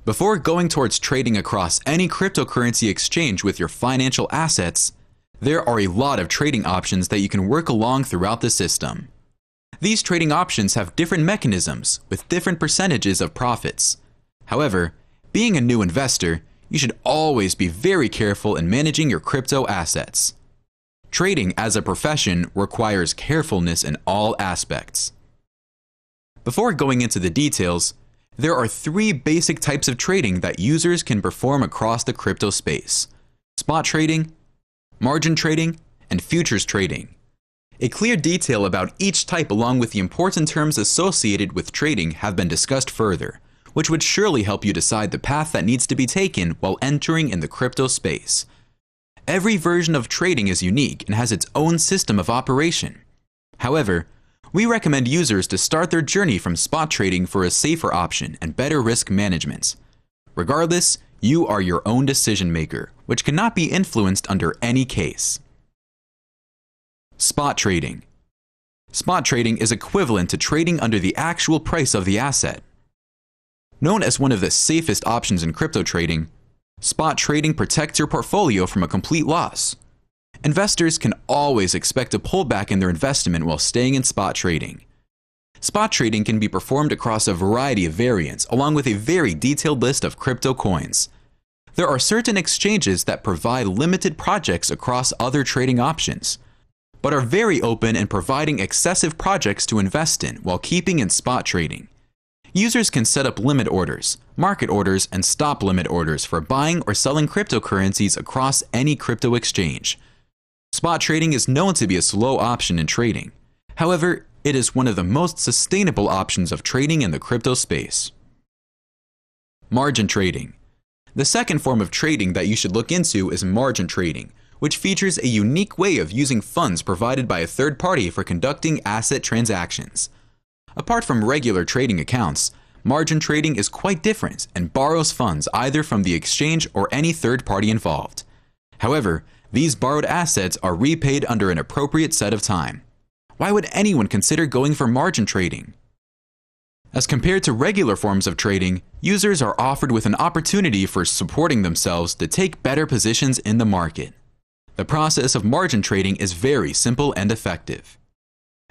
Before going towards trading across any cryptocurrency exchange with your financial assets, there are a lot of trading options that you can work along throughout the system. These trading options have different mechanisms with different percentages of profits. However, being a new investor, you should always be very careful in managing your crypto assets. Trading as a profession requires carefulness in all aspects. Before going into the details, there are 3 basic types of trading that users can perform across the crypto space: spot trading, margin trading, and futures trading. A clear detail about each type along with the important terms associated with trading have been discussed further, which would surely help you decide the path that needs to be taken while entering in the crypto space. Every version of trading is unique and has its own system of operation. However, we recommend users to start their journey from spot trading for a safer option and better risk management. Regardless, you are your own decision maker, which cannot be influenced under any case. Spot trading. Spot trading is equivalent to trading under the actual price of the asset. Known as one of the safest options in crypto trading, spot trading protects your portfolio from a complete loss. Investors can always expect a pullback in their investment while staying in spot trading. Spot trading can be performed across a variety of variants, along with a very detailed list of crypto coins. There are certain exchanges that provide limited projects across other trading options, but are very open in providing excessive projects to invest in while keeping in spot trading. Users can set up limit orders, market orders, and stop limit orders for buying or selling cryptocurrencies across any crypto exchange. Spot trading is known to be a slow option in trading. However, it is one of the most sustainable options of trading in the crypto space. Margin trading. The second form of trading that you should look into is margin trading, which features a unique way of using funds provided by a third party for conducting asset transactions. Apart from regular trading accounts, margin trading is quite different and borrows funds either from the exchange or any third party involved. However, these borrowed assets are repaid under an appropriate set of time. Why would anyone consider going for margin trading? As compared to regular forms of trading, users are offered with an opportunity for supporting themselves to take better positions in the market. The process of margin trading is very simple and effective.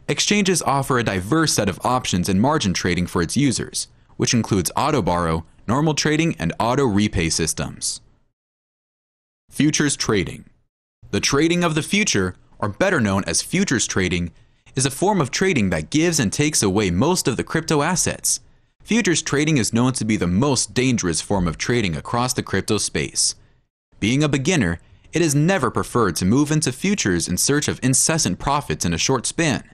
Exchanges offer a diverse set of options in margin trading for its users, which includes auto borrow, normal trading, and auto repay systems. Futures trading. The trading of the future, or better known as futures trading, is a form of trading that gives and takes away most of the crypto assets. Futures trading is known to be the most dangerous form of trading across the crypto space. Being a beginner, it is never preferred to move into futures in search of incessant profits in a short span.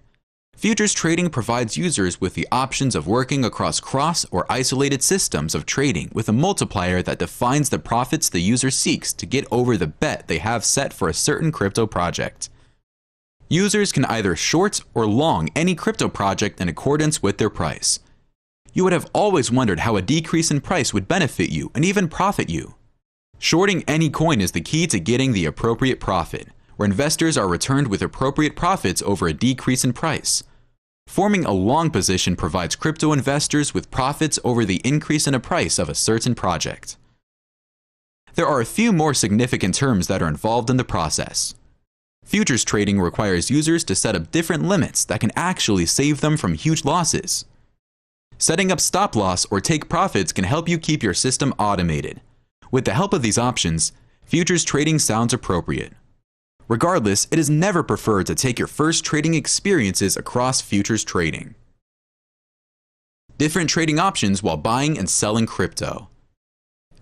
Futures trading provides users with the options of working across cross or isolated systems of trading with a multiplier that defines the profits the user seeks to get over the bet they have set for a certain crypto project. Users can either short or long any crypto project in accordance with their price. You would have always wondered how a decrease in price would benefit you and even profit you. Shorting any coin is the key to getting the appropriate profit, where investors are returned with appropriate profits over a decrease in price. Forming a long position provides crypto investors with profits over the increase in a price of a certain project. There are a few more significant terms that are involved in the process. Futures trading requires users to set up different limits that can actually save them from huge losses. Setting up stop loss or take profits can help you keep your system automated. With the help of these options, futures trading sounds appropriate. Regardless, it is never preferred to take your first trading experiences across futures trading. Different trading options while buying and selling crypto.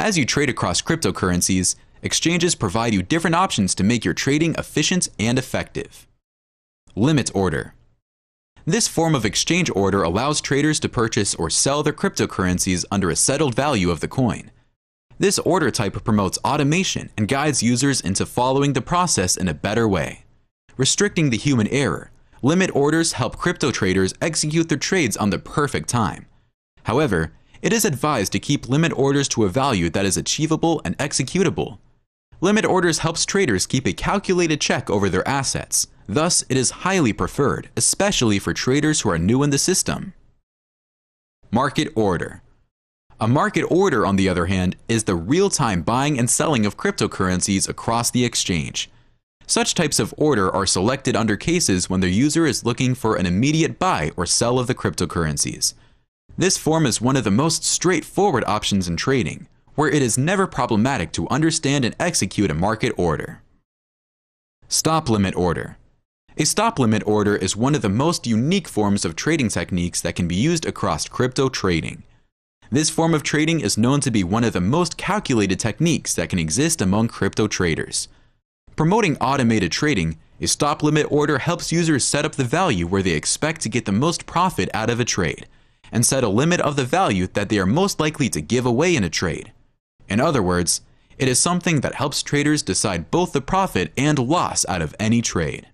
As you trade across cryptocurrencies, exchanges provide you different options to make your trading efficient and effective. Limit order. This form of exchange order allows traders to purchase or sell their cryptocurrencies under a settled value of the coin. This order type promotes automation and guides users into following the process in a better way. Restricting the human error, limit orders help crypto traders execute their trades on the perfect time. However, it is advised to keep limit orders to a value that is achievable and executable. Limit orders helps traders keep a calculated check over their assets. Thus, it is highly preferred, especially for traders who are new in the system. Market order. A market order, on the other hand, is the real-time buying and selling of cryptocurrencies across the exchange. Such types of order are selected under cases when the user is looking for an immediate buy or sell of the cryptocurrencies. This form is one of the most straightforward options in trading, where it is never problematic to understand and execute a market order. Stop limit order. A stop limit order is one of the most unique forms of trading techniques that can be used across crypto trading. This form of trading is known to be one of the most calculated techniques that can exist among crypto traders. Promoting automated trading, a stop limit order helps users set up the value where they expect to get the most profit out of a trade, and set a limit of the value that they are most likely to give away in a trade. In other words, it is something that helps traders decide both the profit and loss out of any trade.